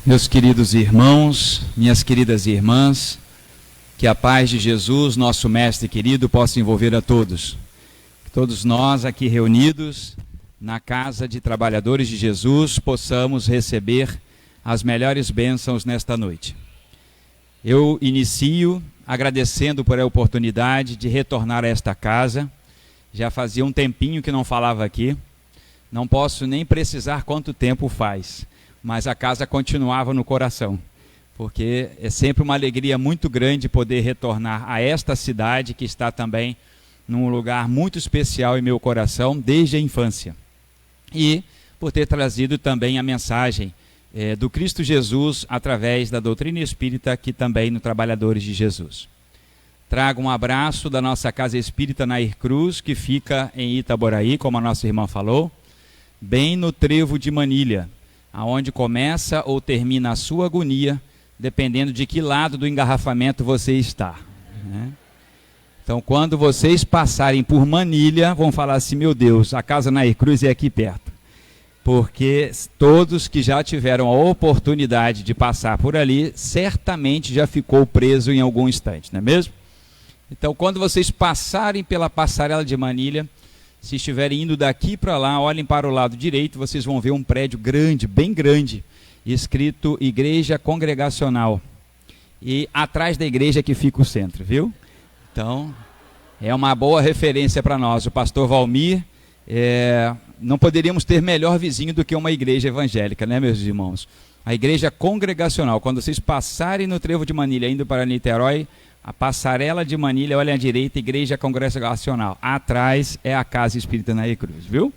Meus queridos irmãos, minhas queridas irmãs, que a paz de Jesus, nosso Mestre querido, possa envolver a todos. Que todos nós aqui reunidos na Casa de Trabalhadores de Jesus possamos receber as melhores bênçãos nesta noite. Eu inicio agradecendo por a oportunidade de retornar a esta casa. Já fazia um tempinho que não falava aqui, não posso nem precisar quanto tempo faz, mas a casa continuava no coração, porque é sempre uma alegria muito grande poder retornar a esta cidade que está também num lugar muito especial em meu coração desde a infância. E por ter trazido também a mensagem do Cristo Jesus através da doutrina espírita aqui também no Trabalhadores de Jesus. Trago um abraço da nossa Casa Espírita Nair Cruz, que fica em Itaboraí, como a nossa irmã falou, bem no trevo de Manilha, aonde começa ou termina a sua agonia, dependendo de que lado do engarrafamento você está, né? Então, quando vocês passarem por Manilha, vão falar assim: meu Deus, a Casa Nair Cruz é aqui perto. Porque todos que já tiveram a oportunidade de passar por ali, certamente já ficou preso em algum instante, não é mesmo? Então, quando vocês passarem pela passarela de Manilha, se estiverem indo daqui para lá, olhem para o lado direito, vocês vão ver um prédio grande, bem grande, escrito Igreja Congregacional. E atrás da igreja que fica o centro, viu? Então, é uma boa referência para nós. O pastor Valmir, não poderíamos ter melhor vizinho do que uma igreja evangélica, né, meus irmãos? A Igreja Congregacional. Quando vocês passarem no trevo de Manilha, indo para Niterói, a passarela de Manilha, olhem à direita, Igreja Congregacional. Atrás é a Casa Espírita Nair Cruz, viu?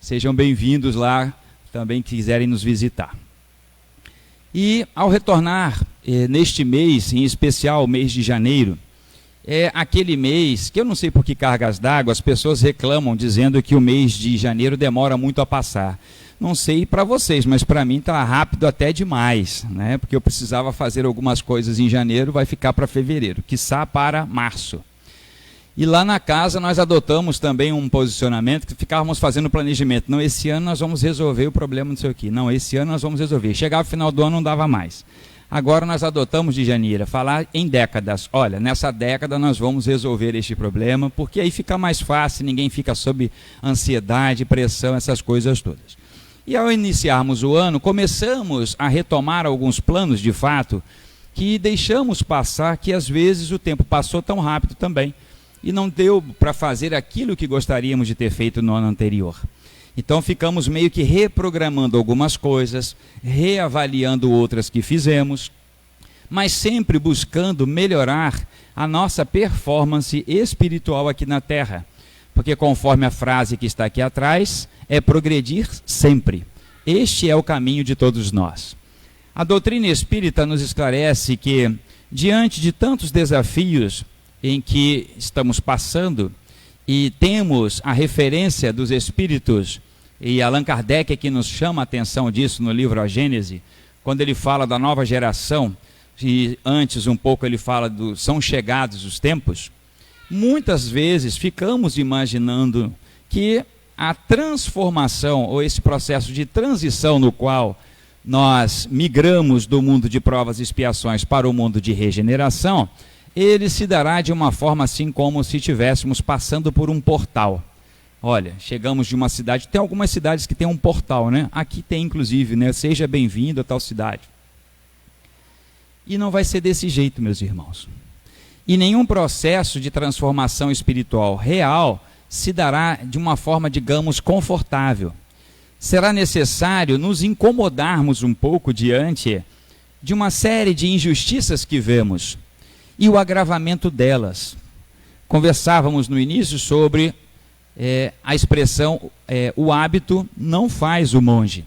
Sejam bem-vindos lá, também que quiserem nos visitar. E ao retornar neste mês, em especial o mês de janeiro, é aquele mês que eu não sei por que cargas d'água, as pessoas reclamam dizendo que o mês de janeiro demora muito a passar. Não sei para vocês, mas para mim está rápido até demais, né? Porque eu precisava fazer algumas coisas em janeiro, vai ficar para fevereiro, quiçá para março. E lá na casa nós adotamos também um posicionamento que ficávamos fazendo planejamento. Não, esse ano nós vamos resolver o problema, não sei o quê. Não, esse ano nós vamos resolver. Chegava o final do ano, não dava mais. Agora nós adotamos de janeiro, falar em décadas. Olha, nessa década nós vamos resolver este problema, porque aí fica mais fácil, ninguém fica sob ansiedade, pressão, essas coisas todas. E ao iniciarmos o ano, começamos a retomar alguns planos de fato que deixamos passar, que às vezes o tempo passou tão rápido também e não deu para fazer aquilo que gostaríamos de ter feito no ano anterior. Então ficamos meio que reprogramando algumas coisas, reavaliando outras que fizemos, mas sempre buscando melhorar a nossa performance espiritual aqui na Terra. Porque conforme a frase que está aqui atrás, é progredir sempre. Este é o caminho de todos nós. A doutrina espírita nos esclarece que, diante de tantos desafios em que estamos passando, e temos a referência dos espíritos, e Allan Kardec é que nos chama a atenção disso no livro A Gênese, quando ele fala da nova geração, e antes um pouco ele fala do são chegados os tempos. Muitas vezes ficamos imaginando que a transformação, ou esse processo de transição no qual nós migramos do mundo de provas e expiações para o mundo de regeneração, ele se dará de uma forma assim como se estivéssemos passando por um portal. Olha, chegamos de uma cidade, tem algumas cidades que tem um portal, né? Aqui tem inclusive, né? Seja bem-vindo a tal cidade. E não vai ser desse jeito, meus irmãos. E nenhum processo de transformação espiritual real se dará de uma forma, digamos, confortável. Será necessário nos incomodarmos um pouco diante de uma série de injustiças que vemos e o agravamento delas. Conversávamos no início sobre a expressão o hábito não faz o monge.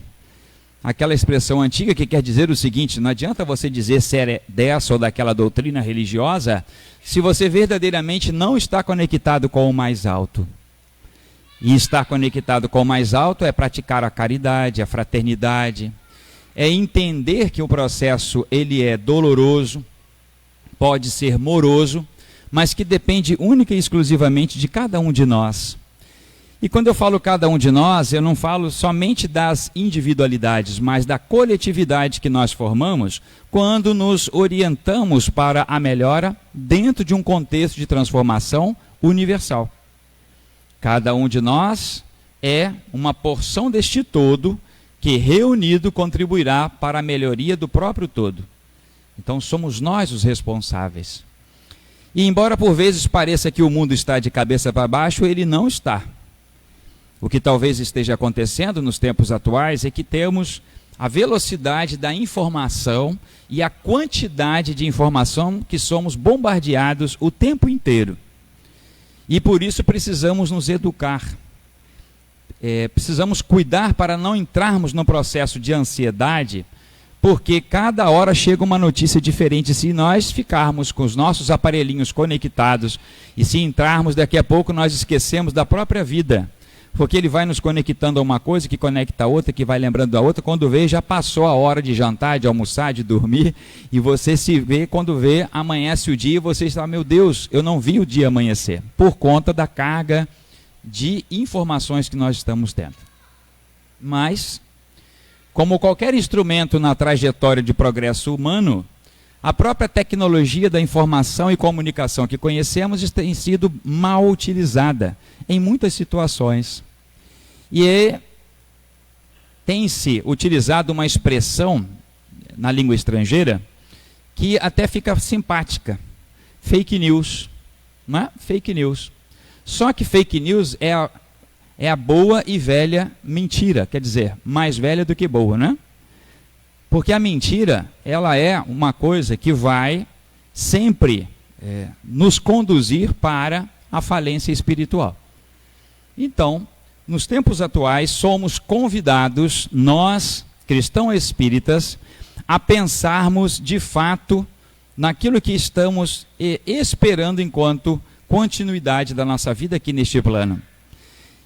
Aquela expressão antiga que quer dizer o seguinte: não adianta você dizer se é dessa ou daquela doutrina religiosa se você verdadeiramente não está conectado com o mais alto. E estar conectado com o mais alto é praticar a caridade, a fraternidade, é entender que o processo ele é doloroso, pode ser moroso, mas que depende única e exclusivamente de cada um de nós. E quando eu falo cada um de nós, eu não falo somente das individualidades, mas da coletividade que nós formamos quando nos orientamos para a melhora dentro de um contexto de transformação universal. Cada um de nós é uma porção deste todo que, reunido, contribuirá para a melhoria do próprio todo. Então somos nós os responsáveis. E embora por vezes pareça que o mundo está de cabeça para baixo, ele não está. O que talvez esteja acontecendo nos tempos atuais é que temos a velocidade da informação e a quantidade de informação que somos bombardeados o tempo inteiro. E por isso precisamos nos educar. Precisamos cuidar para não entrarmos no processo de ansiedade, porque cada hora chega uma notícia diferente. Se nós ficarmos com os nossos aparelhinhos conectados e se entrarmos, daqui a pouco nós esquecemos da própria vida. Porque ele vai nos conectando a uma coisa, que conecta a outra, que vai lembrando da outra. Quando vê, já passou a hora de jantar, de almoçar, de dormir. E você se vê, quando vê, amanhece o dia e você está, meu Deus, eu não vi o dia amanhecer. Por conta da carga de informações que nós estamos tendo. Mas, como qualquer instrumento na trajetória de progresso humano, a própria tecnologia da informação e comunicação que conhecemos tem sido mal utilizada em muitas situações. E tem-se utilizado uma expressão na língua estrangeira que até fica simpática. Fake news. Não é? Fake news. Só que fake news é a boa e velha mentira. Quer dizer, mais velha do que boa, né? Porque a mentira, ela é uma coisa que vai sempre nos conduzir para a falência espiritual. Então, nos tempos atuais, somos convidados, nós, cristãos espíritas, a pensarmos de fato naquilo que estamos esperando enquanto continuidade da nossa vida aqui neste plano.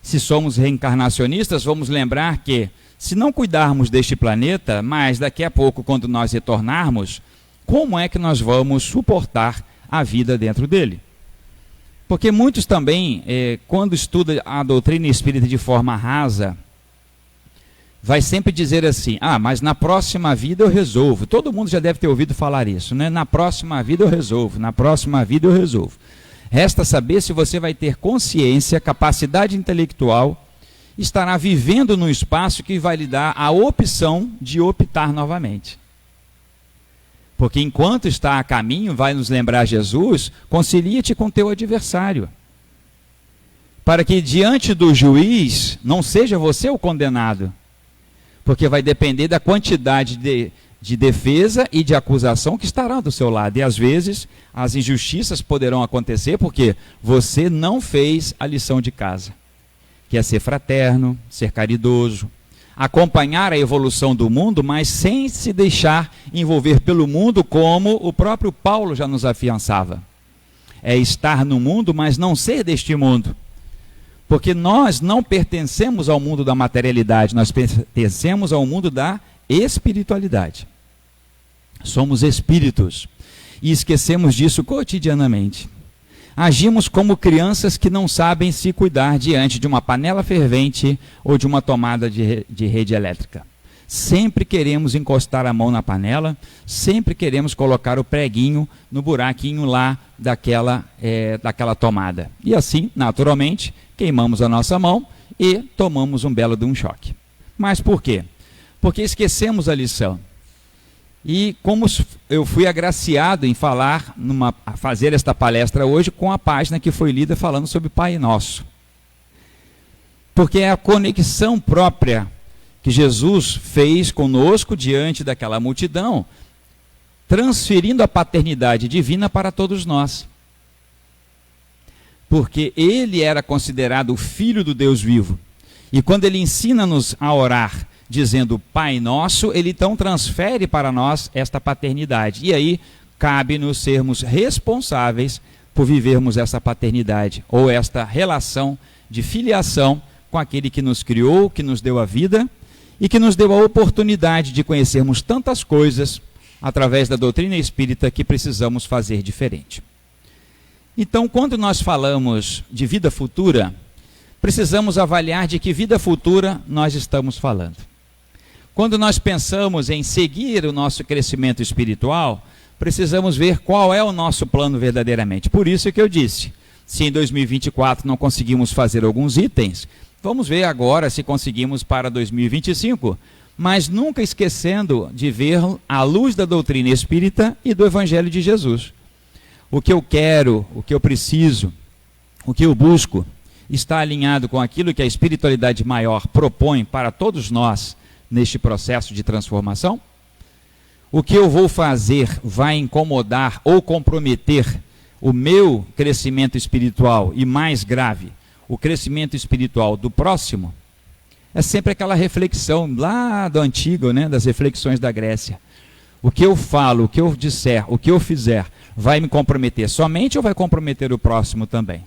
Se somos reencarnacionistas, vamos lembrar que, se não cuidarmos deste planeta, mas daqui a pouco, quando nós retornarmos, como é que nós vamos suportar a vida dentro dele? Porque muitos também, quando estudam a doutrina espírita de forma rasa, vai sempre dizer assim, mas na próxima vida eu resolvo. Todo mundo já deve ter ouvido falar isso, né? Na próxima vida eu resolvo, na próxima vida eu resolvo. Resta saber se você vai ter consciência, capacidade intelectual, estará vivendo num espaço que vai lhe dar a opção de optar novamente. Porque enquanto está a caminho, vai nos lembrar Jesus, concilia-te com teu adversário. Para que diante do juiz, não seja você o condenado. Porque vai depender da quantidade de defesa e de acusação que estará do seu lado. E às vezes, as injustiças poderão acontecer porque você não fez a lição de casa. Que é ser fraterno, ser caridoso, acompanhar a evolução do mundo, mas sem se deixar envolver pelo mundo, como o próprio Paulo já nos afiançava. É estar no mundo, mas não ser deste mundo. Porque nós não pertencemos ao mundo da materialidade, nós pertencemos ao mundo da espiritualidade. Somos espíritos e esquecemos disso cotidianamente. Agimos como crianças que não sabem se cuidar diante de uma panela fervente ou de uma tomada de rede elétrica. Sempre queremos encostar a mão na panela, sempre queremos colocar o preguinho no buraquinho lá daquela tomada. E assim, naturalmente, queimamos a nossa mão e tomamos um belo de um choque. Mas por quê? Porque esquecemos a lição. E como eu fui agraciado em fazer esta palestra hoje com a página que foi lida falando sobre Pai Nosso. Porque é a conexão própria que Jesus fez conosco diante daquela multidão, transferindo a paternidade divina para todos nós. Porque ele era considerado o Filho do Deus vivo. E quando ele ensina-nos a orar, dizendo Pai Nosso, ele então transfere para nós esta paternidade. E aí, cabe-nos sermos responsáveis por vivermos essa paternidade, ou esta relação de filiação com aquele que nos criou, que nos deu a vida, e que nos deu a oportunidade de conhecermos tantas coisas, através da doutrina espírita, que precisamos fazer diferente. Então, quando nós falamos de vida futura, precisamos avaliar de que vida futura nós estamos falando. Quando nós pensamos em seguir o nosso crescimento espiritual, precisamos ver qual é o nosso plano verdadeiramente. Por isso que eu disse, se em 2024 não conseguimos fazer alguns itens, vamos ver agora se conseguimos para 2025, mas nunca esquecendo de ver a luz da doutrina espírita e do Evangelho de Jesus. O que eu quero, o que eu preciso, o que eu busco, está alinhado com aquilo que a espiritualidade maior propõe para todos nós neste processo de transformação? O que eu vou fazer vai incomodar ou comprometer o meu crescimento espiritual e, mais grave, o crescimento espiritual do próximo? É sempre aquela reflexão lá do antigo, né, das reflexões da Grécia. O que eu falo, o que eu disser, o que eu fizer, vai me comprometer somente ou vai comprometer o próximo também?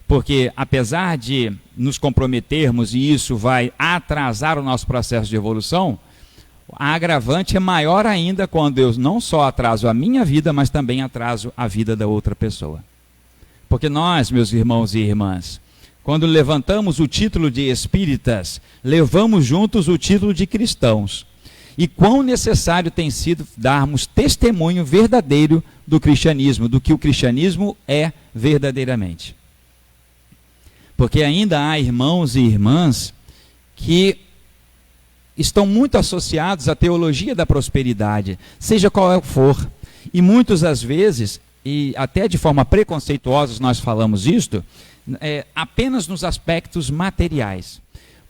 Porque apesar de nos comprometermos e isso vai atrasar o nosso processo de evolução, a agravante é maior ainda quando eu não só atraso a minha vida, mas também atraso a vida da outra pessoa. Porque nós, meus irmãos e irmãs, quando levantamos o título de espíritas, levamos juntos o título de cristãos. E quão necessário tem sido darmos testemunho verdadeiro do cristianismo, do que o cristianismo é verdadeiramente. Porque ainda há irmãos e irmãs que estão muito associados à teologia da prosperidade, seja qual for. E muitas das vezes, e até de forma preconceituosa nós falamos isto, apenas nos aspectos materiais.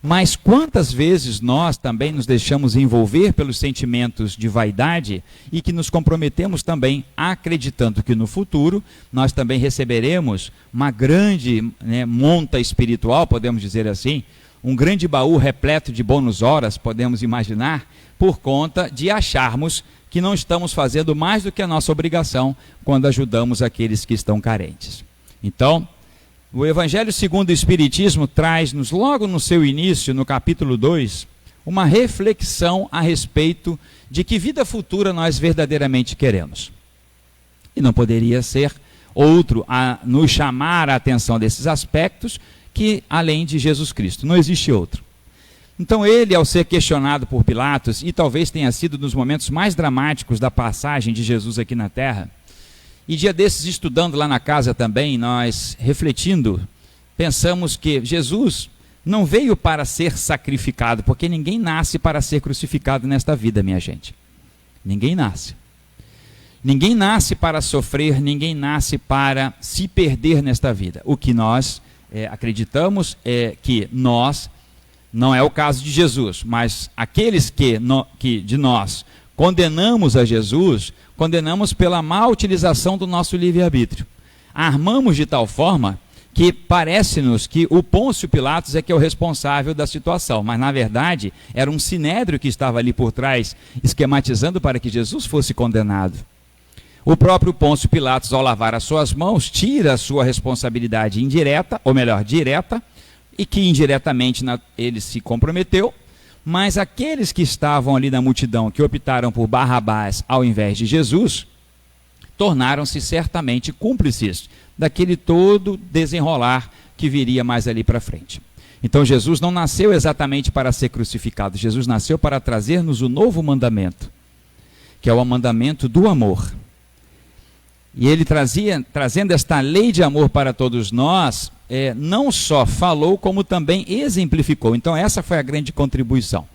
Mas quantas vezes nós também nos deixamos envolver pelos sentimentos de vaidade e que nos comprometemos também acreditando que no futuro nós também receberemos uma grande monta espiritual, podemos dizer assim, um grande baú repleto de bônus horas, podemos imaginar, por conta de acharmos que não estamos fazendo mais do que a nossa obrigação quando ajudamos aqueles que estão carentes. Então, o Evangelho segundo o Espiritismo traz-nos, logo no seu início, no capítulo 2, uma reflexão a respeito de que vida futura nós verdadeiramente queremos. E não poderia ser outro a nos chamar a atenção desses aspectos que além de Jesus Cristo. Não existe outro. Então ele, ao ser questionado por Pilatos, e talvez tenha sido nos momentos mais dramáticos da passagem de Jesus aqui na Terra, e dia desses, estudando lá na casa também, nós refletindo, pensamos que Jesus não veio para ser sacrificado, porque ninguém nasce para ser crucificado nesta vida, minha gente. Ninguém nasce. Ninguém nasce para sofrer, ninguém nasce para se perder nesta vida. O que nós acreditamos é que nós, não é o caso de Jesus, mas aqueles que de nós condenamos a Jesus, condenamos pela má utilização do nosso livre-arbítrio. Armamos de tal forma que parece-nos que o Pôncio Pilatos é que é o responsável da situação, mas na verdade era um sinédrio que estava ali por trás, esquematizando para que Jesus fosse condenado. O próprio Pôncio Pilatos, ao lavar as suas mãos, tira a sua responsabilidade indireta, ou melhor, direta, e que indiretamente ele se comprometeu, mas aqueles que estavam ali na multidão, que optaram por Barrabás ao invés de Jesus, tornaram-se certamente cúmplices daquele todo desenrolar que viria mais ali para frente. Então Jesus não nasceu exatamente para ser crucificado, Jesus nasceu para trazer-nos o novo mandamento, que é o mandamento do amor. E ele trazendo esta lei de amor para todos nós, não só falou, como também exemplificou. Então essa foi a grande contribuição.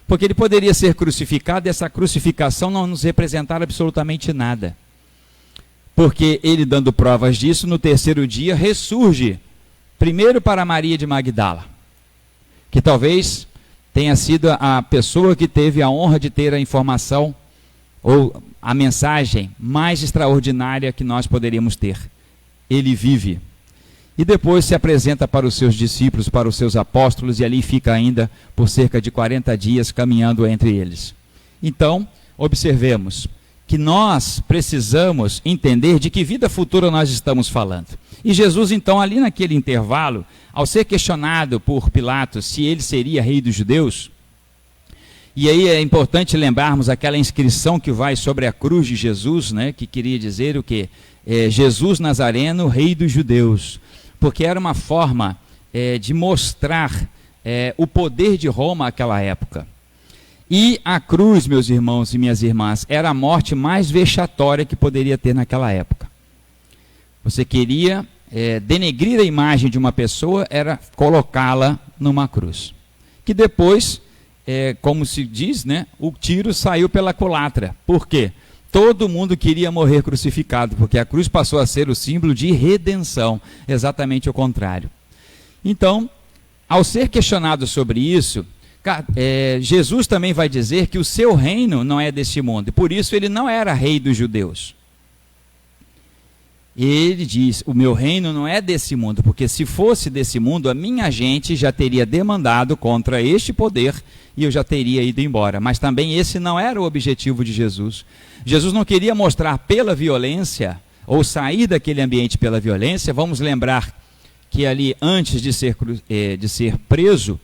Porque ele poderia ser crucificado e essa crucificação não nos representar absolutamente nada. Porque ele, dando provas disso, no terceiro dia ressurge, primeiro para Maria de Magdala, que talvez tenha sido a pessoa que teve a honra de ter a informação ou a mensagem mais extraordinária que nós poderíamos ter. Ele vive. E depois se apresenta para os seus discípulos, para os seus apóstolos, e ali fica ainda por cerca de 40 dias caminhando entre eles. Então, observemos que nós precisamos entender de que vida futura nós estamos falando. E Jesus, então, ali naquele intervalo, ao ser questionado por Pilatos se ele seria rei dos judeus, e aí é importante lembrarmos aquela inscrição que vai sobre a cruz de Jesus, né, que queria dizer o quê? Jesus Nazareno, rei dos judeus. Porque era uma forma de mostrar o poder de Roma naquela época. E a cruz, meus irmãos e minhas irmãs, era a morte mais vexatória que poderia ter naquela época. Você queria denegrir a imagem de uma pessoa, era colocá-la numa cruz. Que depois, como se diz, né, o tiro saiu pela culatra. Por quê? Todo mundo queria morrer crucificado, porque a cruz passou a ser o símbolo de redenção, exatamente o contrário. Então, ao ser questionado sobre isso, Jesus também vai dizer que o seu reino não é deste mundo, e por isso ele não era rei dos judeus. Ele diz, o meu reino não é desse mundo, porque se fosse desse mundo, a minha gente já teria demandado contra este poder e eu já teria ido embora. Mas também esse não era o objetivo de Jesus. Jesus não queria mostrar pela violência, ou sair daquele ambiente pela violência. Vamos lembrar que ali, antes de ser preso,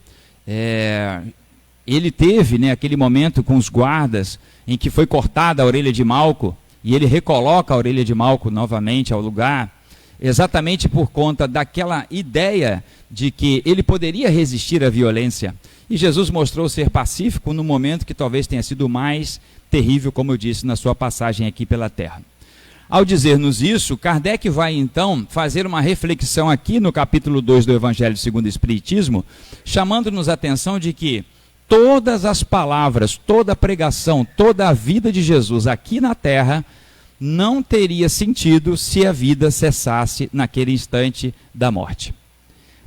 ele teve, né, aquele momento com os guardas, em que foi cortada a orelha de Malco, e ele recoloca a orelha de Malco novamente ao lugar, exatamente por conta daquela ideia de que ele poderia resistir à violência. E Jesus mostrou ser pacífico no momento que talvez tenha sido mais terrível, como eu disse, na sua passagem aqui pela terra. Ao dizer-nos isso, Kardec vai então fazer uma reflexão aqui no capítulo 2 do Evangelho segundo o Espiritismo, chamando-nos a atenção de que todas as palavras, toda a pregação, toda a vida de Jesus aqui na terra não teria sentido se a vida cessasse naquele instante da morte.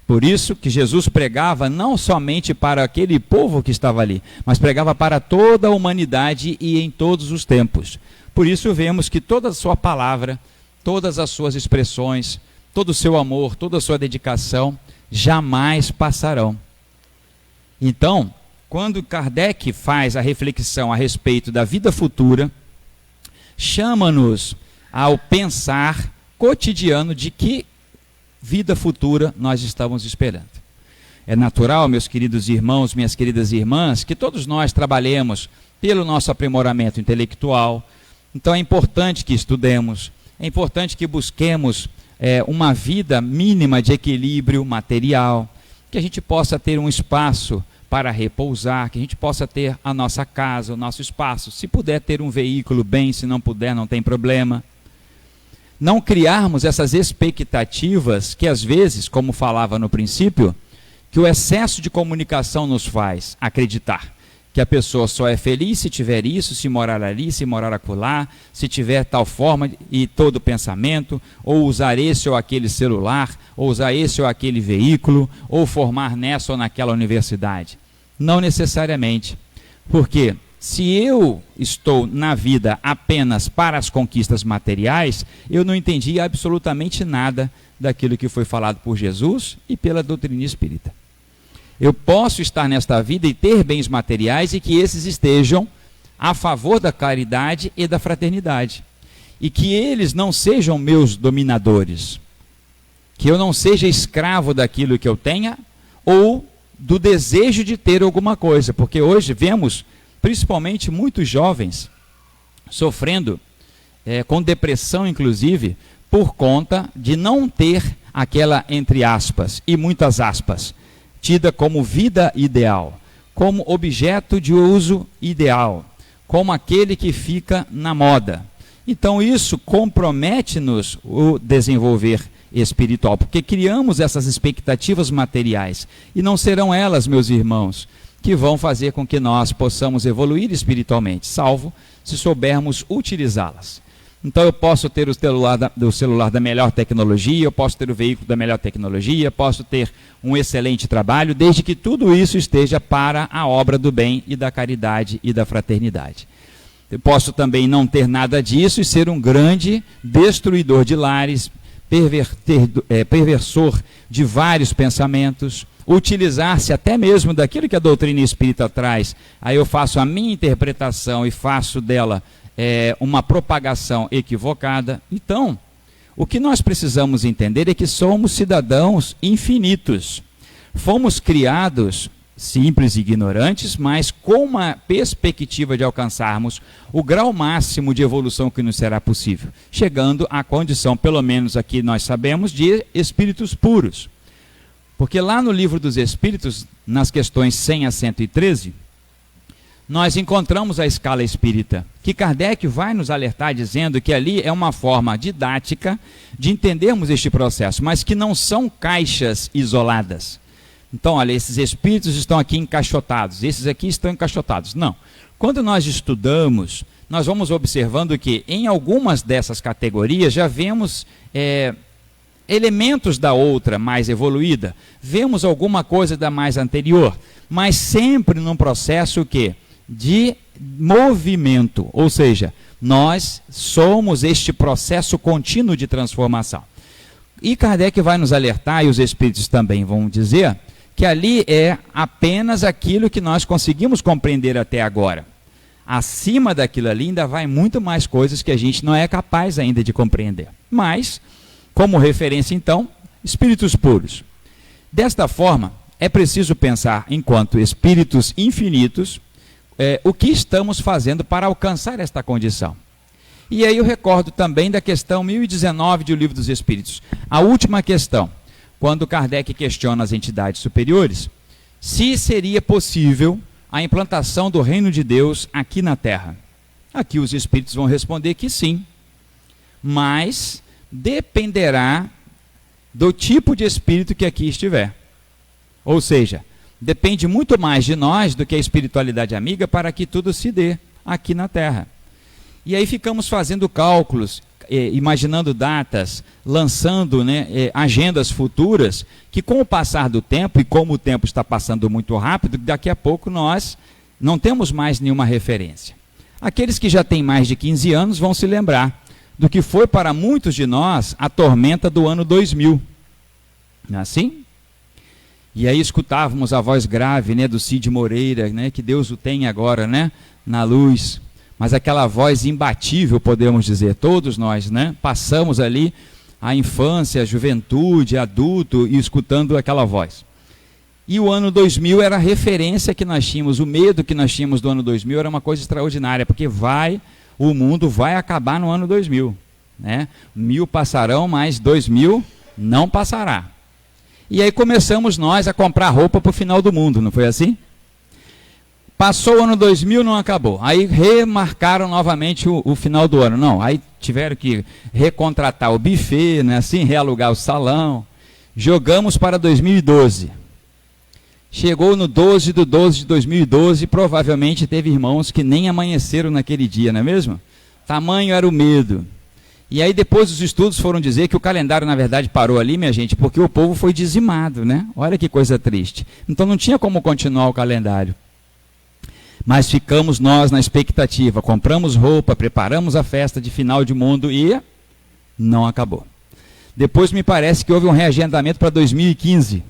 Por isso que Jesus pregava não somente para aquele povo que estava ali, mas pregava para toda a humanidade e em todos os tempos. Por isso vemos que toda a sua palavra, todas as suas expressões, todo o seu amor, toda a sua dedicação jamais passarão. Então, quando Kardec faz a reflexão a respeito da vida futura, chama-nos ao pensar cotidiano de que vida futura nós estamos esperando. É natural, meus queridos irmãos, minhas queridas irmãs, que todos nós trabalhemos pelo nosso aprimoramento intelectual. Então é importante que estudemos, é importante que busquemos uma vida mínima de equilíbrio material, que a gente possa ter um espaço para repousar, que a gente possa ter a nossa casa, o nosso espaço. Se puder ter um veículo, bem, se não puder, não tem problema. Não criarmos essas expectativas que às vezes, como falava no princípio, que o excesso de comunicação nos faz acreditar que a pessoa só é feliz se tiver isso, se morar ali, se morar acolá, se tiver tal forma e todo pensamento, ou usar esse ou aquele celular, ou usar esse ou aquele veículo, ou formar nessa ou naquela universidade. Não necessariamente, porque se eu estou na vida apenas para as conquistas materiais, eu não entendi absolutamente nada daquilo que foi falado por Jesus e pela doutrina espírita. Eu posso estar nesta vida e ter bens materiais e que esses estejam a favor da caridade e da fraternidade. E que eles não sejam meus dominadores. Que eu não seja escravo daquilo que eu tenha ou do desejo de ter alguma coisa. Porque hoje vemos, principalmente muitos jovens, sofrendo com depressão inclusive, por conta de não ter aquela, entre aspas, e muitas aspas, tida como vida ideal, como objeto de uso ideal, como aquele que fica na moda. Então isso compromete-nos o desenvolver espiritual, porque criamos essas expectativas materiais, e não serão elas, meus irmãos, que vão fazer com que nós possamos evoluir espiritualmente, salvo se soubermos utilizá-las. Então eu posso ter o celular da melhor tecnologia, eu posso ter o veículo da melhor tecnologia, posso ter um excelente trabalho, desde que tudo isso esteja para a obra do bem e da caridade e da fraternidade. Eu posso também não ter nada disso e ser um grande destruidor de lares, perversor de vários pensamentos, utilizar-se até mesmo daquilo que a doutrina espírita traz. Aí eu faço a minha interpretação e faço dela uma propagação equivocada. Então, o que nós precisamos entender é que somos cidadãos infinitos. Fomos criados simples e ignorantes, mas com uma perspectiva de alcançarmos o grau máximo de evolução que nos será possível, chegando à condição, pelo menos aqui nós sabemos, de espíritos puros. Porque lá no Livro dos Espíritos, nas questões 100 a 113, nós encontramos a escala espírita, que Kardec vai nos alertar dizendo que ali é uma forma didática de entendermos este processo, mas que não são caixas isoladas. Então, olha, esses espíritos estão aqui encaixotados, esses aqui estão encaixotados. Não. Quando nós estudamos, nós vamos observando que em algumas dessas categorias já vemos elementos da outra mais evoluída, vemos alguma coisa da mais anterior, mas sempre num processo de movimento, ou seja, nós somos este processo contínuo de transformação. E Kardec vai nos alertar, e os espíritos também vão dizer, que ali é apenas aquilo que nós conseguimos compreender até agora. Acima daquilo ali ainda vai muito mais coisas que a gente não é capaz ainda de compreender. Mas, como referência então, espíritos puros. Desta forma, é preciso pensar, enquanto espíritos infinitos, o que estamos fazendo para alcançar esta condição. E aí eu recordo também da questão 1019 do Livro dos Espíritos. A última questão, quando Kardec questiona as entidades superiores, se seria possível a implantação do reino de Deus aqui na Terra. Aqui os espíritos vão responder que sim, mas dependerá do tipo de espírito que aqui estiver. Ou seja, depende muito mais de nós do que a espiritualidade amiga para que tudo se dê aqui na Terra. E aí ficamos fazendo cálculos, imaginando datas, lançando agendas futuras, que com o passar do tempo, e como o tempo está passando muito rápido, daqui a pouco nós não temos mais nenhuma referência. Aqueles que já têm mais de 15 anos vão se lembrar do que foi para muitos de nós a tormenta do ano 2000. Não é assim? E aí escutávamos a voz grave do Cid Moreira, que Deus o tem agora na luz. Mas aquela voz imbatível, podemos dizer, todos nós passamos ali a infância, a juventude, adulto, e escutando aquela voz. E o ano 2000 era a referência que nós tínhamos, o medo que nós tínhamos do ano 2000 era uma coisa extraordinária, porque o mundo vai acabar no ano 2000. 1000 passarão, mas 2000 não passará. E aí começamos nós a comprar roupa para o final do mundo, não foi assim? Passou o ano 2000, não acabou. Aí remarcaram novamente o final do ano. Não, aí tiveram que recontratar o buffet, realugar o salão. Jogamos para 2012. Chegou no 12 de 12 de 2012, provavelmente teve irmãos que nem amanheceram naquele dia, não é mesmo? Tamanho era o medo. E aí depois os estudos foram dizer que o calendário na verdade parou ali, minha gente, porque o povo foi dizimado, Olha que coisa triste. Então não tinha como continuar o calendário. Mas ficamos nós na expectativa, compramos roupa, preparamos a festa de final de mundo e não acabou. Depois me parece que houve um reagendamento para 2015.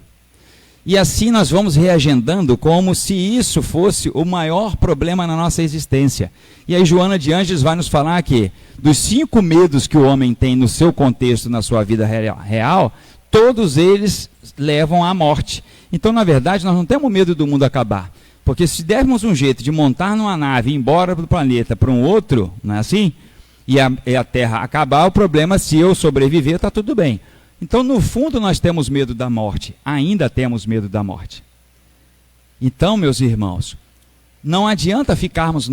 E assim nós vamos reagendando como se isso fosse o maior problema na nossa existência. E aí Joana de Ângeles vai nos falar que dos 5 medos que o homem tem no seu contexto, na sua vida real, todos eles levam à morte. Então, na verdade, nós não temos medo do mundo acabar. Porque se dermos um jeito de montar numa nave e ir embora do planeta para um outro, não é assim? E a Terra acabar, o problema, se eu sobreviver, está tudo bem. Então, no fundo, nós temos medo da morte. Ainda temos medo da morte. Então, meus irmãos, não adianta ficarmos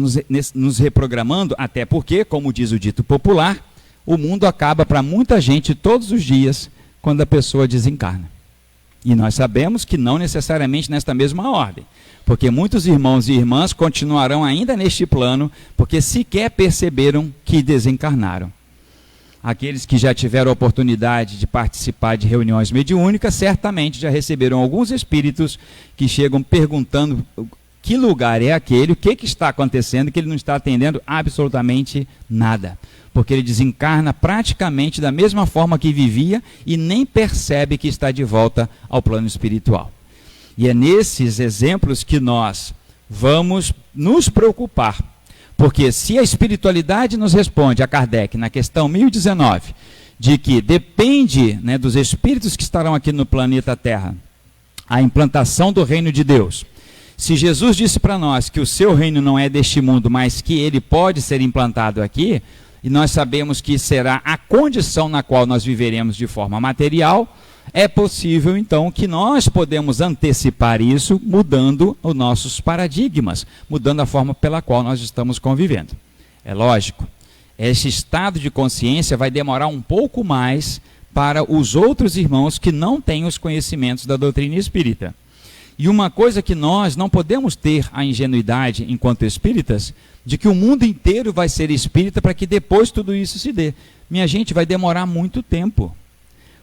nos reprogramando, até porque, como diz o dito popular, o mundo acaba para muita gente todos os dias quando a pessoa desencarna. E nós sabemos que não necessariamente nesta mesma ordem, porque muitos irmãos e irmãs continuarão ainda neste plano, porque sequer perceberam que desencarnaram. Aqueles que já tiveram a oportunidade de participar de reuniões mediúnicas, certamente já receberam alguns espíritos que chegam perguntando que lugar é aquele, o que está acontecendo, que ele não está atendendo absolutamente nada. Porque ele desencarna praticamente da mesma forma que vivia e nem percebe que está de volta ao plano espiritual. E é nesses exemplos que nós vamos nos preocupar. Porque se a espiritualidade nos responde a Kardec na questão 1019, de que depende dos espíritos que estarão aqui no planeta Terra, a implantação do reino de Deus. Se Jesus disse para nós que o seu reino não é deste mundo, mas que ele pode ser implantado aqui, e nós sabemos que será a condição na qual nós viveremos de forma material, é possível então que nós podemos antecipar isso mudando os nossos paradigmas, mudando a forma pela qual nós estamos convivendo. É lógico, esse estado de consciência vai demorar um pouco mais para os outros irmãos que não têm os conhecimentos da doutrina espírita. E uma coisa que nós não podemos ter a ingenuidade, enquanto espíritas, de que o mundo inteiro vai ser espírita para que depois tudo isso se dê. Minha gente, vai demorar muito tempo.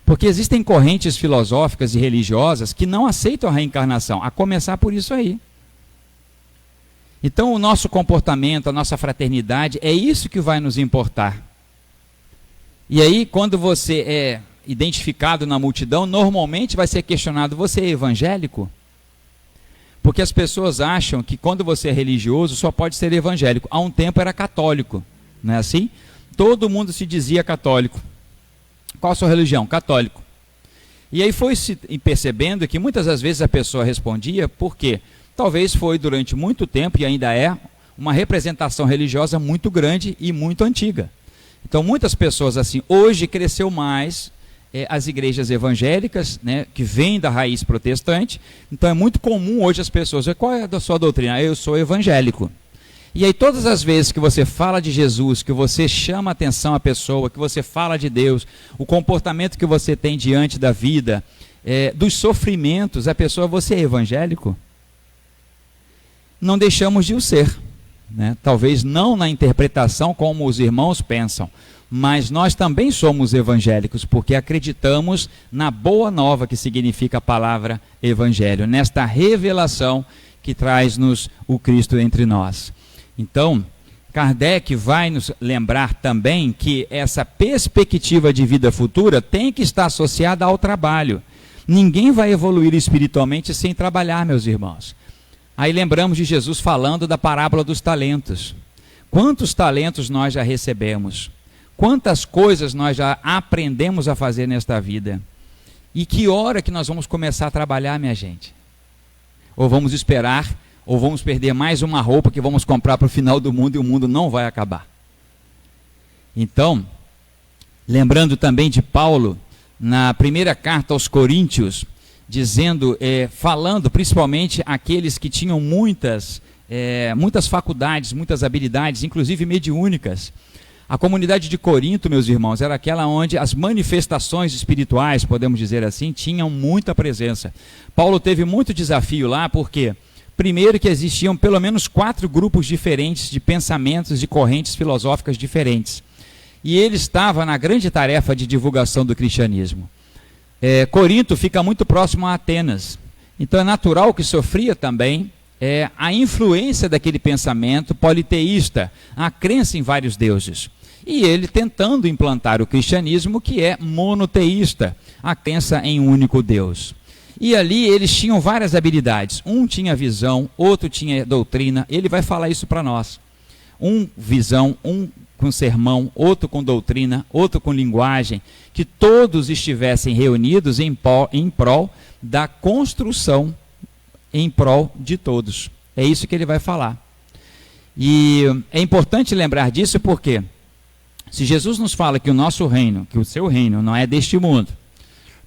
Porque existem correntes filosóficas e religiosas que não aceitam a reencarnação, a começar por isso aí. Então o nosso comportamento, a nossa fraternidade, é isso que vai nos importar. E aí, quando você é identificado na multidão, normalmente vai ser questionado: você é evangélico? Porque as pessoas acham que quando você é religioso, só pode ser evangélico. Há um tempo era católico, não é assim? Todo mundo se dizia católico. Qual a sua religião? Católico. E aí foi se percebendo que muitas das vezes a pessoa respondia porque talvez foi durante muito tempo, e ainda é, uma representação religiosa muito grande e muito antiga. Então muitas pessoas assim, hoje cresceu mais as igrejas evangélicas, né, que vêm da raiz protestante. Então é muito comum hoje as pessoas: qual é a sua doutrina? Eu sou evangélico. E aí todas as vezes que você fala de Jesus, que você chama a atenção à pessoa, que você fala de Deus, o comportamento que você tem diante da vida, dos sofrimentos, a pessoa: você é evangélico? Não deixamos de o ser, né? Talvez não na interpretação como os irmãos pensam, mas nós também somos evangélicos, porque acreditamos na boa nova que significa a palavra evangelho, nesta revelação que traz-nos o Cristo entre nós. Então, Kardec vai nos lembrar também que essa perspectiva de vida futura tem que estar associada ao trabalho. Ninguém vai evoluir espiritualmente sem trabalhar, meus irmãos. Aí lembramos de Jesus falando da parábola dos talentos. Quantos talentos nós já recebemos? Quantas coisas nós já aprendemos a fazer nesta vida? E que hora que nós vamos começar a trabalhar, minha gente? Ou vamos esperar, ou vamos perder mais uma roupa que vamos comprar para o final do mundo e o mundo não vai acabar? Então, lembrando também de Paulo, na primeira carta aos Coríntios, dizendo, falando principalmente aqueles que tinham muitas faculdades, muitas habilidades, inclusive mediúnicas. A comunidade de Corinto, meus irmãos, era aquela onde as manifestações espirituais, podemos dizer assim, tinham muita presença. Paulo teve muito desafio lá, porque primeiro que existiam pelo menos 4 grupos diferentes de pensamentos e correntes filosóficas diferentes. E ele estava na grande tarefa de divulgação do cristianismo. Corinto fica muito próximo a Atenas. Então é natural que sofria também a influência daquele pensamento politeísta, a crença em vários deuses. E ele tentando implantar o cristianismo, que é monoteísta, a crença em um único Deus. E ali eles tinham várias habilidades. Um tinha visão, outro tinha doutrina. Ele vai falar isso para nós. Um visão, um com sermão, outro com doutrina, outro com linguagem. Que todos estivessem reunidos em prol da construção, em prol de todos. É isso que ele vai falar. E é importante lembrar disso porque se Jesus nos fala que o nosso reino, que o seu reino não é deste mundo,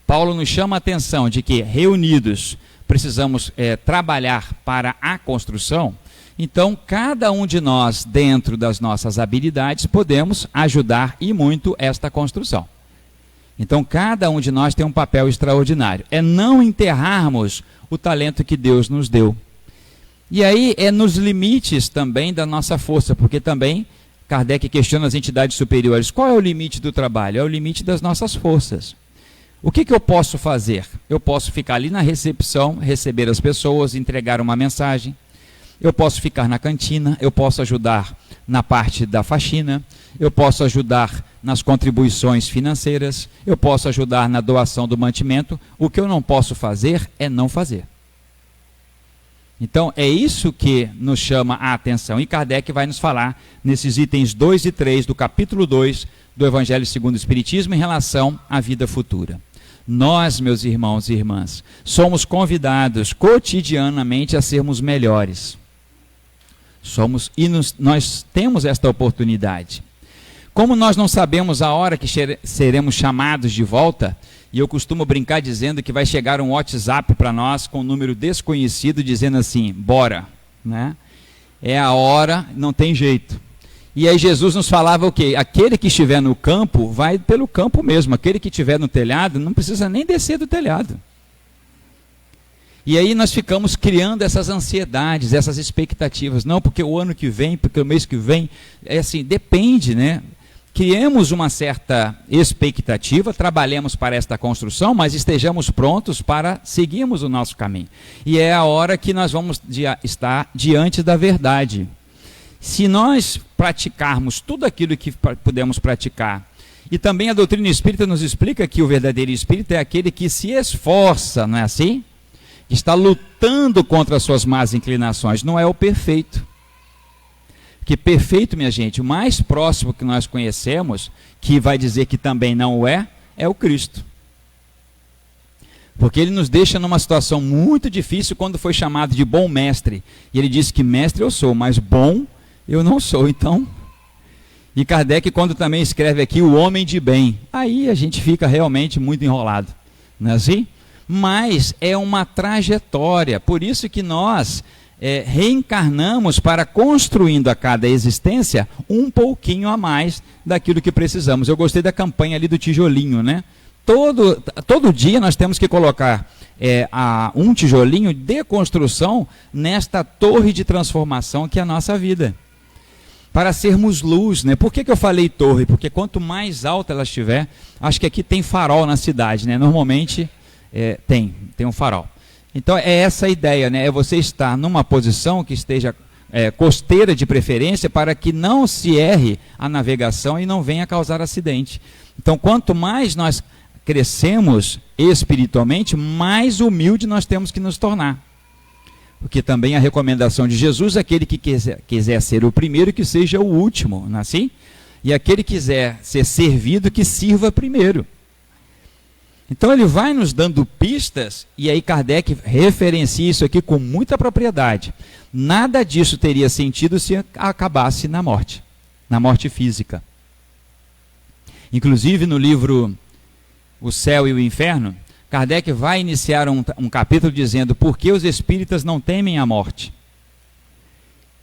Paulo nos chama a atenção de que reunidos precisamos trabalhar para a construção. Então cada um de nós, dentro das nossas habilidades, podemos ajudar e muito esta construção. Então cada um de nós tem um papel extraordinário. É não enterrarmos o talento que Deus nos deu. E aí é nos limites também da nossa força, porque também Kardec questiona as entidades superiores. Qual é o limite do trabalho? É o limite das nossas forças. O que eu posso fazer? Eu posso ficar ali na recepção, receber as pessoas, entregar uma mensagem. Eu posso ficar na cantina, eu posso ajudar na parte da faxina, eu posso ajudar nas contribuições financeiras, eu posso ajudar na doação do mantimento. O que eu não posso fazer é não fazer. Então é isso que nos chama a atenção. E Kardec vai nos falar nesses itens 2 e 3 do capítulo 2 do Evangelho segundo o Espiritismo em relação à vida futura. Nós, meus irmãos e irmãs, somos convidados cotidianamente a sermos melhores. Nós temos esta oportunidade. Como nós não sabemos a hora que seremos chamados de volta, E eu costumo brincar dizendo que vai chegar um WhatsApp para nós com um número desconhecido dizendo assim, bora, né? É a hora, não tem jeito. E aí Jesus nos falava o quê? Aquele que estiver no campo, vai pelo campo mesmo. Aquele que estiver no telhado, não precisa nem descer do telhado. E aí nós ficamos criando essas ansiedades, essas expectativas. Não, porque o ano que vem, porque o mês que vem, é assim, depende, né? Criemos uma certa expectativa, trabalhemos para esta construção, mas estejamos prontos para seguirmos o nosso caminho. E é a hora que nós vamos estar diante da verdade. Se nós praticarmos tudo aquilo que podemos praticar, e também a doutrina espírita nos explica que o verdadeiro espírita é aquele que se esforça, não é assim? Está lutando contra as suas más inclinações, não é o perfeito. Que perfeito, minha gente, o mais próximo que nós conhecemos, que vai dizer que também não o é o Cristo. Porque ele nos deixa numa situação muito difícil quando foi chamado de bom mestre. E ele disse que mestre eu sou, mas bom eu não sou. Então, e Kardec, quando também escreve aqui o homem de bem, aí a gente fica realmente muito enrolado, não é assim? Mas é uma trajetória, por isso que nós reencarnamos para construindo a cada existência um pouquinho a mais daquilo que precisamos. Eu gostei da campanha ali do tijolinho, né? Todo dia nós temos que colocar um tijolinho de construção nesta torre de transformação que é a nossa vida. Para sermos luz, né? Por que eu falei torre? Porque quanto mais alta ela estiver, acho que aqui tem farol na cidade, né? Normalmente tem um farol. Então é essa a ideia, né? É você estar numa posição que esteja costeira de preferência para que não se erre a navegação e não venha causar acidente. Então quanto mais nós crescemos espiritualmente, mais humilde nós temos que nos tornar. Porque também a recomendação de Jesus, aquele que quiser ser o primeiro, que seja o último, não é assim? E aquele que quiser ser servido, que sirva primeiro. Então ele vai nos dando pistas, e aí Kardec referencia isso aqui com muita propriedade. Nada disso teria sentido se acabasse na morte física. Inclusive no livro O Céu e o Inferno, Kardec vai iniciar um capítulo dizendo por que os espíritas não temem a morte.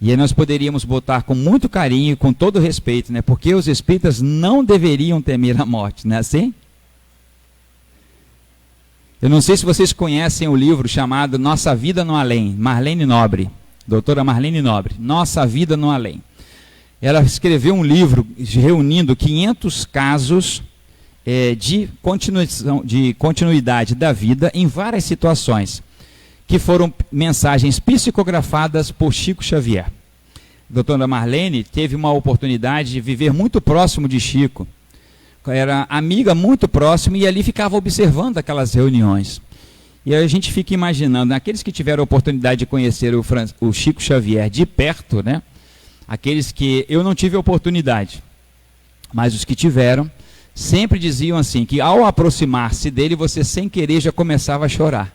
E aí nós poderíamos botar com muito carinho e com todo respeito, né? Porque os espíritas não deveriam temer a morte, não é assim? Eu não sei se vocês conhecem o livro chamado Nossa Vida no Além, Marlene Nobre, doutora Marlene Nobre, Nossa Vida no Além. Ela escreveu um livro reunindo 500 casos de continuidade da vida em várias situações, que foram mensagens psicografadas por Chico Xavier. A doutora Marlene teve uma oportunidade de viver muito próximo de Chico, era amiga muito próxima e ali ficava observando aquelas reuniões. E aí a gente fica imaginando, aqueles que tiveram a oportunidade de conhecer o Chico Xavier de perto, né? Aqueles que eu não tive a oportunidade, mas os que tiveram, sempre diziam assim, que ao aproximar-se dele, você sem querer já começava a chorar.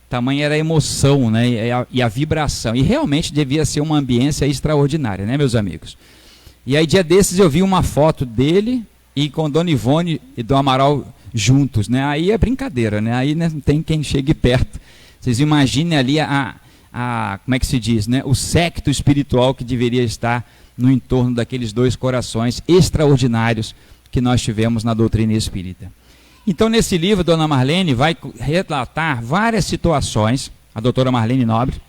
Tamanha era a emoção, né? E a vibração. E realmente devia ser uma ambiência extraordinária, né, meus amigos? E aí, dia desses, eu vi uma foto dele e com Dona Ivone e do Amaral juntos, né? Aí é brincadeira, né? Aí não tem quem chegue perto. Vocês imaginem ali como é que se diz, né? O séquito espiritual que deveria estar no entorno daqueles dois corações extraordinários que nós tivemos na doutrina espírita. Então, nesse livro, Dona Marlene vai relatar várias situações, a doutora Marlene Nobre,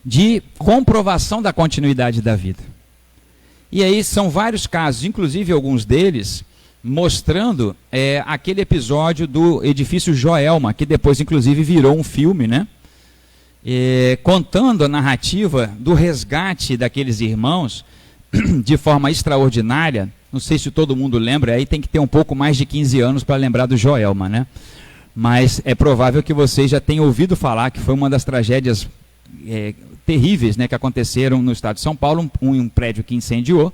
de comprovação da continuidade da vida. E aí são vários casos, inclusive alguns deles, mostrando aquele episódio do edifício Joelma, que depois inclusive virou um filme, né? Contando a narrativa do resgate daqueles irmãos de forma extraordinária. Não sei se todo mundo lembra, aí tem que ter um pouco mais de 15 anos para lembrar do Joelma, né? Mas é provável que vocês já tenham ouvido falar que foi uma das tragédias terríveis, né, que aconteceram no estado de São Paulo, um prédio que incendiou,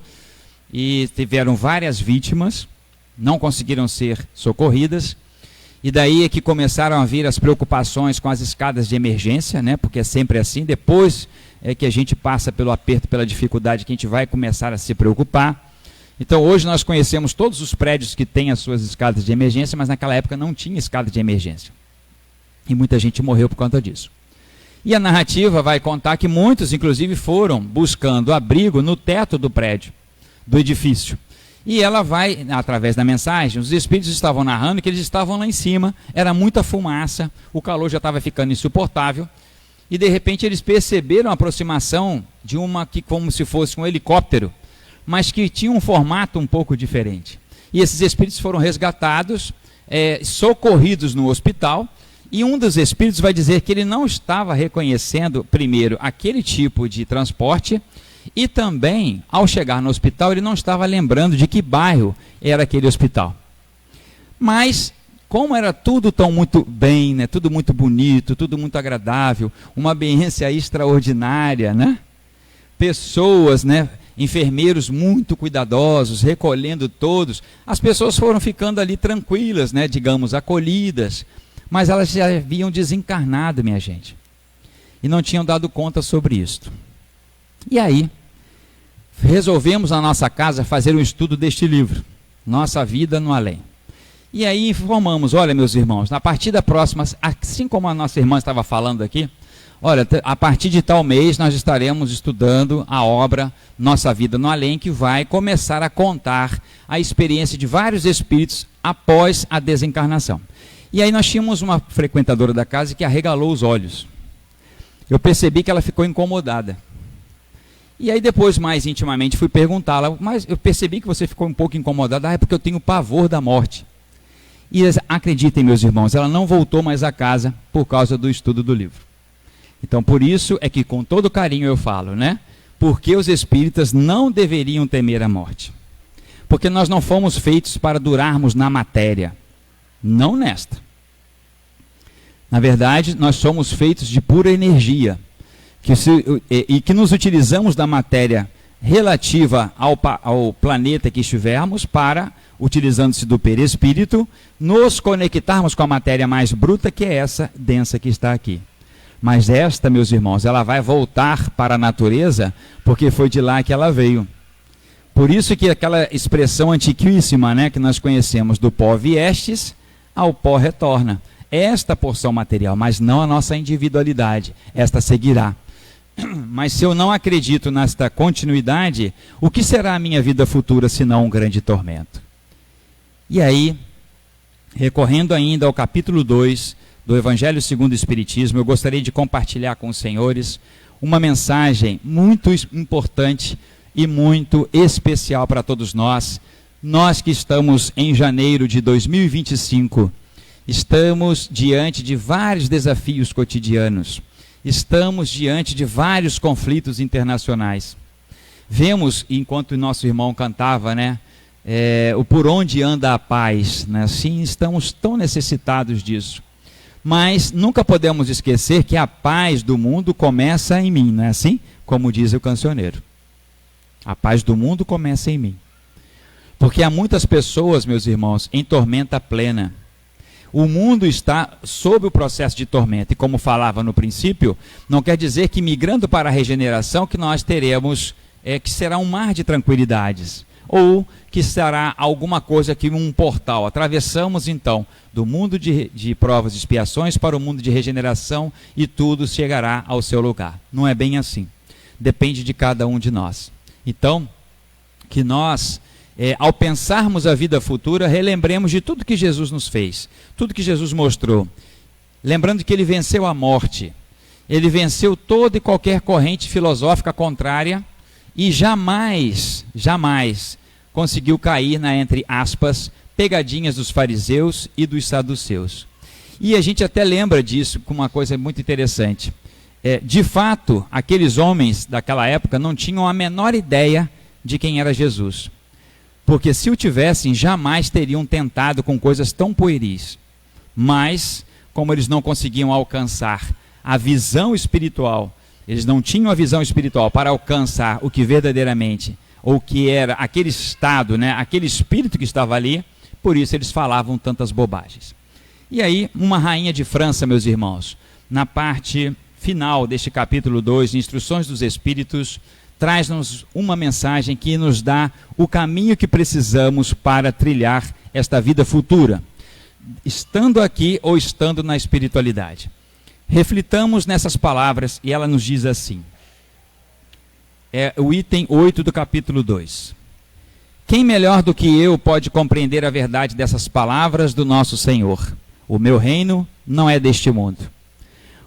e tiveram várias vítimas, não conseguiram ser socorridas, e daí é que começaram a vir as preocupações com as escadas de emergência, né, porque é sempre assim, depois é que a gente passa pelo aperto, pela dificuldade, que a gente vai começar a se preocupar. Então hoje nós conhecemos todos os prédios que têm as suas escadas de emergência, mas naquela época não tinha escada de emergência. E muita gente morreu por conta disso. E a narrativa vai contar que muitos, inclusive, foram buscando abrigo no teto do prédio, do edifício. E ela vai, através da mensagem, os espíritos estavam narrando que eles estavam lá em cima, era muita fumaça, o calor já estava ficando insuportável, e de repente eles perceberam a aproximação de uma que como se fosse um helicóptero, mas que tinha um formato um pouco diferente. E esses espíritos foram resgatados, socorridos no hospital, e um dos espíritos vai dizer que ele não estava reconhecendo, primeiro, aquele tipo de transporte, e também, ao chegar no hospital, ele não estava lembrando de que bairro era aquele hospital. Mas, como era tudo tão muito bem, né, tudo muito bonito, tudo muito agradável, uma ambiência extraordinária, né? Pessoas, né, enfermeiros muito cuidadosos, recolhendo todos, as pessoas foram ficando ali tranquilas, né, digamos, acolhidas, mas elas já haviam desencarnado, minha gente, e não tinham dado conta sobre isto. E aí, resolvemos na nossa casa fazer um estudo deste livro, Nossa Vida no Além. E aí informamos, olha meus irmãos, a partir da próxima, assim como a nossa irmã estava falando aqui, olha, a partir de tal mês nós estaremos estudando a obra Nossa Vida no Além, que vai começar a contar a experiência de vários espíritos após a desencarnação. E aí nós tínhamos uma frequentadora da casa que arregalou os olhos. Eu percebi que ela ficou incomodada. E aí depois, mais intimamente, fui perguntá-la, mas eu percebi que você ficou um pouco incomodada, é porque eu tenho pavor da morte. E acreditem, meus irmãos, ela não voltou mais a casa por causa do estudo do livro. Então, por isso é que com todo carinho eu falo, né? Porque os espíritas não deveriam temer a morte. Porque nós não fomos feitos para durarmos na matéria, não nesta. Na verdade, nós somos feitos de pura energia, e que nos utilizamos da matéria relativa ao planeta que estivermos para, utilizando-se do perispírito, nos conectarmos com a matéria mais bruta, que é essa densa que está aqui. Mas esta, meus irmãos, ela vai voltar para a natureza, porque foi de lá que ela veio. Por isso que aquela expressão antiquíssima, né, que nós conhecemos, do pó viestes, ao pó retorna. Esta porção material, mas não a nossa individualidade, esta seguirá. Mas se eu não acredito nesta continuidade, o que será a minha vida futura senão um grande tormento? E aí, recorrendo ainda ao capítulo 2 do Evangelho segundo o Espiritismo, eu gostaria de compartilhar com os senhores uma mensagem muito importante e muito especial para todos nós. Nós que estamos em janeiro de 2025, estamos diante de vários desafios cotidianos. Estamos diante de vários conflitos internacionais. Vemos, enquanto o nosso irmão cantava, né, o por onde anda a paz, né? Sim, estamos tão necessitados disso. Mas nunca podemos esquecer que a paz do mundo começa em mim, não é assim? Como diz o cancioneiro. A paz do mundo começa em mim. Porque há muitas pessoas, meus irmãos, em tormenta plena. O mundo está sob o processo de tormenta, e como falava no princípio, não quer dizer que migrando para a regeneração que nós teremos, que será um mar de tranquilidades, ou que será alguma coisa que um portal. Atravessamos então do mundo de provas e expiações para o mundo de regeneração e tudo chegará ao seu lugar. Não é bem assim. Depende de cada um de nós. Então, que nós... ao pensarmos a vida futura, relembremos de tudo que Jesus nos fez, tudo que Jesus mostrou, lembrando que ele venceu a morte, ele venceu toda e qualquer corrente filosófica contrária e jamais conseguiu cair na, entre aspas, pegadinhas dos fariseus e dos saduceus. E a gente até lembra disso com uma coisa muito interessante. De fato, aqueles homens daquela época não tinham a menor ideia de quem era Jesus. Porque se o tivessem, jamais teriam tentado com coisas tão pueris. Mas, como eles não conseguiam alcançar a visão espiritual, eles não tinham a visão espiritual para alcançar o que verdadeiramente, ou que era aquele estado, né, aquele espírito que estava ali, por isso eles falavam tantas bobagens. E aí, uma rainha de França, meus irmãos, na parte final deste capítulo 2, Instruções dos Espíritos, traz-nos uma mensagem que nos dá o caminho que precisamos para trilhar esta vida futura, estando aqui ou estando na espiritualidade. Reflitamos nessas palavras e ela nos diz assim, é o item 8 do capítulo 2. Quem melhor do que eu pode compreender a verdade dessas palavras do nosso Senhor? O meu reino não é deste mundo.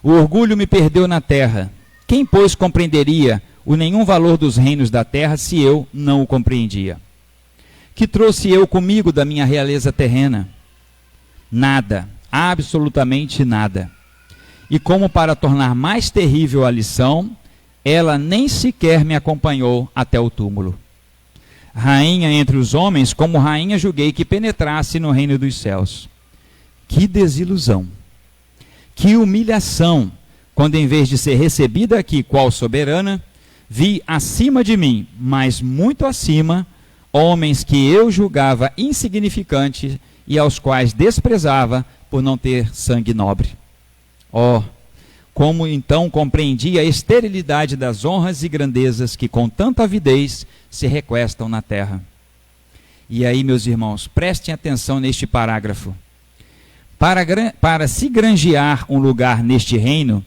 O orgulho me perdeu na terra. Quem, pois, compreenderia o nenhum valor dos reinos da terra se eu não o compreendia? Que trouxe eu comigo da minha realeza terrena? Nada, absolutamente nada. E como para tornar mais terrível a lição, ela nem sequer me acompanhou até o túmulo. Rainha entre os homens, como rainha julguei que penetrasse no reino dos céus. Que desilusão! Que humilhação, quando em vez de ser recebida aqui qual soberana, vi acima de mim, mas muito acima, homens que eu julgava insignificantes e aos quais desprezava por não ter sangue nobre. Oh, como então compreendi a esterilidade das honras e grandezas que com tanta avidez se requestam na terra. E aí, meus irmãos, prestem atenção neste parágrafo. Para se granjear um lugar neste reino,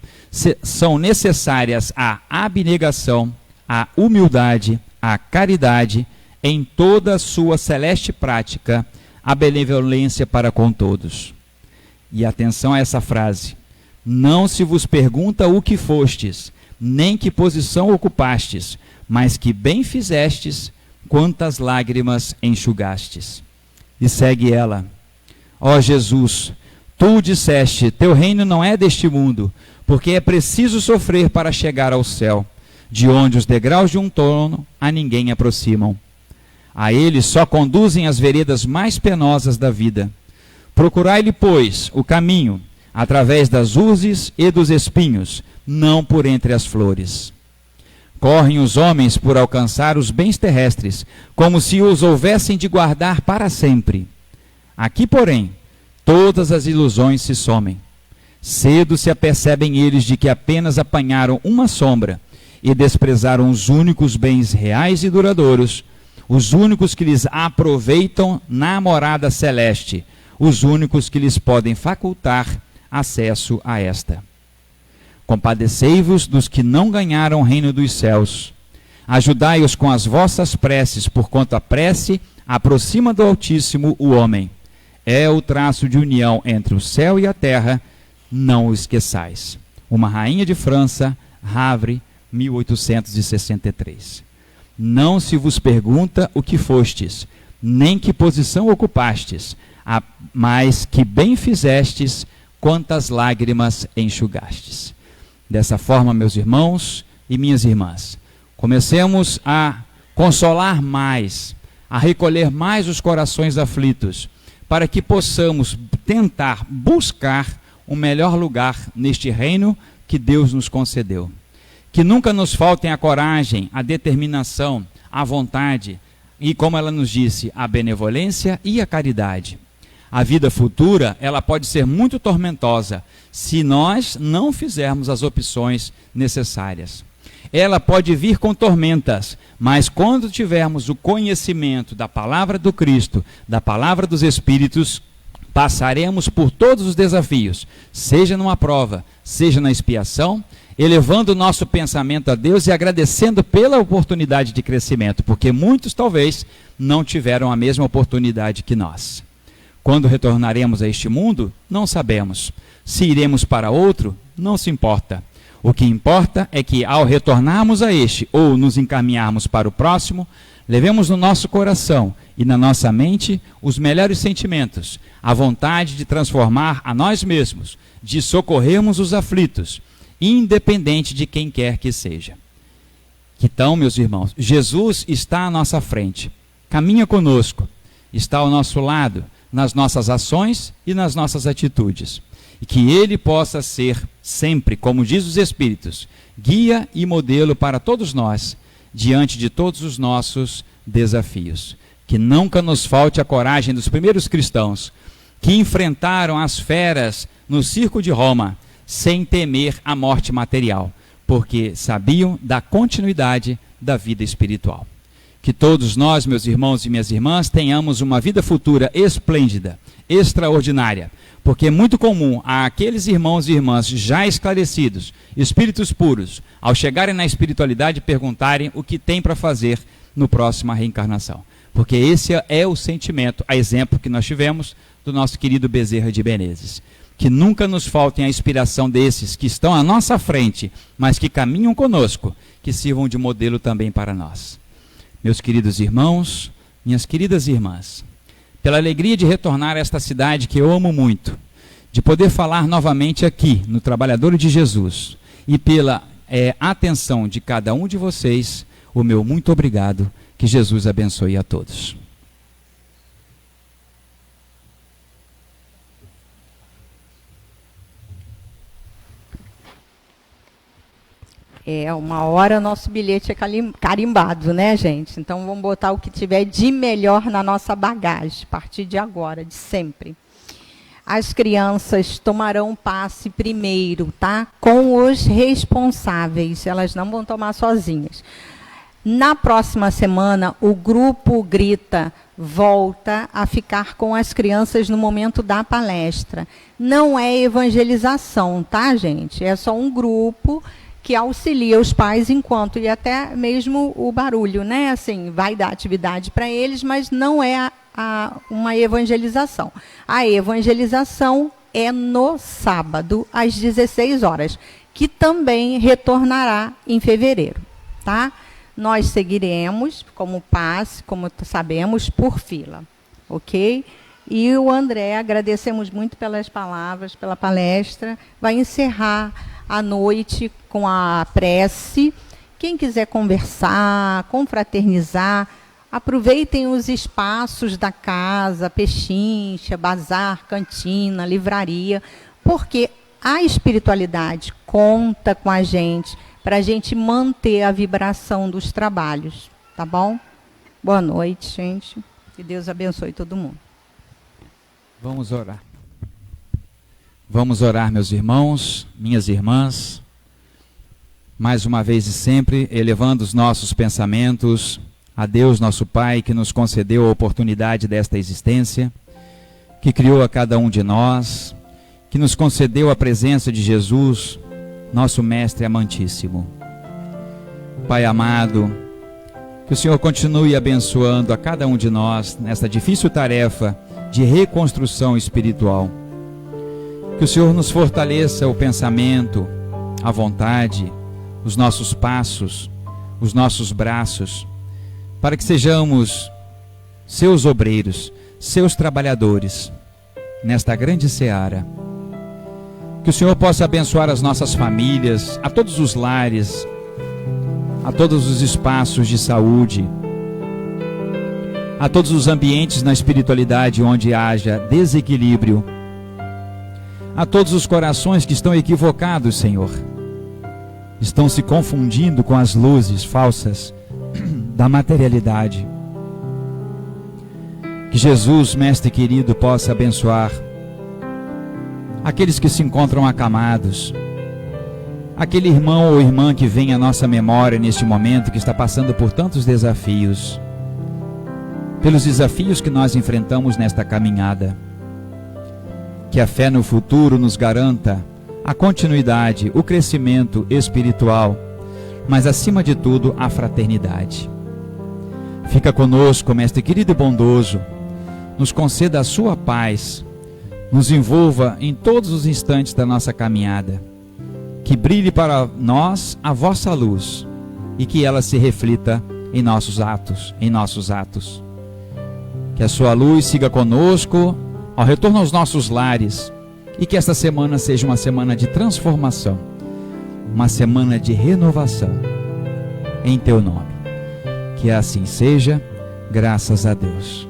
são necessárias a abnegação, a humildade, a caridade, em toda a sua celeste prática, a benevolência para com todos. E atenção a essa frase. Não se vos pergunta o que fostes, nem que posição ocupastes, mas que bem fizestes, quantas lágrimas enxugastes. E segue ela. Ó Jesus, tu disseste, teu reino não é deste mundo, porque é preciso sofrer para chegar ao céu, de onde os degraus de um trono a ninguém aproximam. A ele só conduzem as veredas mais penosas da vida. Procurai-lhe, pois, o caminho, através das urzes e dos espinhos, não por entre as flores. Correm os homens por alcançar os bens terrestres, como se os houvessem de guardar para sempre. Aqui, porém, todas as ilusões se somem. Cedo se apercebem eles de que apenas apanharam uma sombra e desprezaram os únicos bens reais e duradouros, os únicos que lhes aproveitam na morada celeste, os únicos que lhes podem facultar acesso a esta. Compadecei-vos dos que não ganharam o reino dos céus. Ajudai-os com as vossas preces, porquanto a prece aproxima do Altíssimo o homem. É o traço de união entre o céu e a terra, não o esqueçais. Uma rainha de França, Havre, 1863. Não se vos pergunta o que fostes, nem que posição ocupastes, mas que bem fizestes, quantas lágrimas enxugastes. Dessa forma, meus irmãos e minhas irmãs, comecemos a consolar mais, a recolher mais os corações aflitos, para que possamos tentar buscar um melhor lugar neste reino que Deus nos concedeu. Que nunca nos faltem a coragem, a determinação, a vontade e, como ela nos disse, a benevolência e a caridade. A vida futura, ela pode ser muito tormentosa se nós não fizermos as opções necessárias. Ela pode vir com tormentas, mas quando tivermos o conhecimento da palavra do Cristo, da palavra dos Espíritos, passaremos por todos os desafios, seja numa prova, seja na expiação, elevando o nosso pensamento a Deus e agradecendo pela oportunidade de crescimento, porque muitos talvez não tiveram a mesma oportunidade que nós. Quando retornaremos a este mundo, não sabemos. Se iremos para outro, não se importa. O que importa é que, ao retornarmos a este ou nos encaminharmos para o próximo, levemos no nosso coração e na nossa mente os melhores sentimentos, a vontade de transformar a nós mesmos, de socorrermos os aflitos, independente de quem quer que seja. Então, meus irmãos, Jesus está à nossa frente, caminha conosco, está ao nosso lado, nas nossas ações e nas nossas atitudes. E que Ele possa ser sempre, como diz os Espíritos, guia e modelo para todos nós, diante de todos os nossos desafios. Que nunca nos falte a coragem dos primeiros cristãos, que enfrentaram as feras no circo de Roma, sem temer a morte material, porque sabiam da continuidade da vida espiritual. Que todos nós, meus irmãos e minhas irmãs, tenhamos uma vida futura esplêndida, extraordinária, porque é muito comum a aqueles irmãos e irmãs já esclarecidos, espíritos puros, ao chegarem na espiritualidade, perguntarem o que tem para fazer no próxima reencarnação. Porque esse é o sentimento, a exemplo que nós tivemos do nosso querido Bezerra de Menezes. Que nunca nos faltem a inspiração desses que estão à nossa frente, mas que caminham conosco, que sirvam de modelo também para nós. Meus queridos irmãos, minhas queridas irmãs, pela alegria de retornar a esta cidade que eu amo muito, de poder falar novamente aqui, no Trabalhador de Jesus, e pela atenção de cada um de vocês, o meu muito obrigado, que Jesus abençoe a todos. Uma hora nosso bilhete é carimbado, né, gente? Então vamos botar o que tiver de melhor na nossa bagagem, a partir de agora, de sempre. As crianças tomarão passe primeiro, tá? Com os responsáveis, elas não vão tomar sozinhas. Na próxima semana, o grupo Grita volta a ficar com as crianças no momento da palestra. Não é evangelização, tá, gente? É só um grupo que auxilia os pais enquanto, e até mesmo o barulho, né? Assim, vai dar atividade para eles, mas não é uma evangelização. A evangelização é no sábado, às 16 horas, que também retornará em fevereiro, tá? Nós seguiremos como passe, como sabemos, por fila, ok? E o André, agradecemos muito pelas palavras, pela palestra, vai encerrar a noite com a prece. Quem quiser conversar, confraternizar, aproveitem os espaços da casa, pechincha, bazar, cantina, livraria, porque a espiritualidade conta com a gente para a gente manter a vibração dos trabalhos, tá bom? Boa noite, gente. Que Deus abençoe todo mundo. Vamos orar. Vamos orar, meus irmãos, minhas irmãs, mais uma vez e sempre, elevando os nossos pensamentos a Deus, nosso Pai, que nos concedeu a oportunidade desta existência, que criou a cada um de nós, que nos concedeu a presença de Jesus, nosso Mestre amantíssimo. Pai amado, que o Senhor continue abençoando a cada um de nós nesta difícil tarefa de reconstrução espiritual. Que o Senhor nos fortaleça o pensamento, a vontade, os nossos passos, os nossos braços, para que sejamos seus obreiros, seus trabalhadores, nesta grande seara. Que o Senhor possa abençoar as nossas famílias, a todos os lares, a todos os espaços de saúde, a todos os ambientes na espiritualidade onde haja desequilíbrio, a todos os corações que estão equivocados, Senhor, estão se confundindo com as luzes falsas da materialidade. Que Jesus, Mestre querido, possa abençoar aqueles que se encontram acamados, aquele irmão ou irmã que vem à nossa memória neste momento, que está passando por tantos desafios, pelos desafios que nós enfrentamos nesta caminhada. Que a fé no futuro nos garanta a continuidade, o crescimento espiritual, mas acima de tudo a fraternidade. Fica conosco, Mestre querido e bondoso, nos conceda a sua paz, nos envolva em todos os instantes da nossa caminhada, que brilhe para nós a vossa luz e que ela se reflita em nossos atos, Que a sua luz siga conosco ao retorno aos nossos lares, e que esta semana seja uma semana de transformação, uma semana de renovação, em teu nome. Que assim seja, graças a Deus.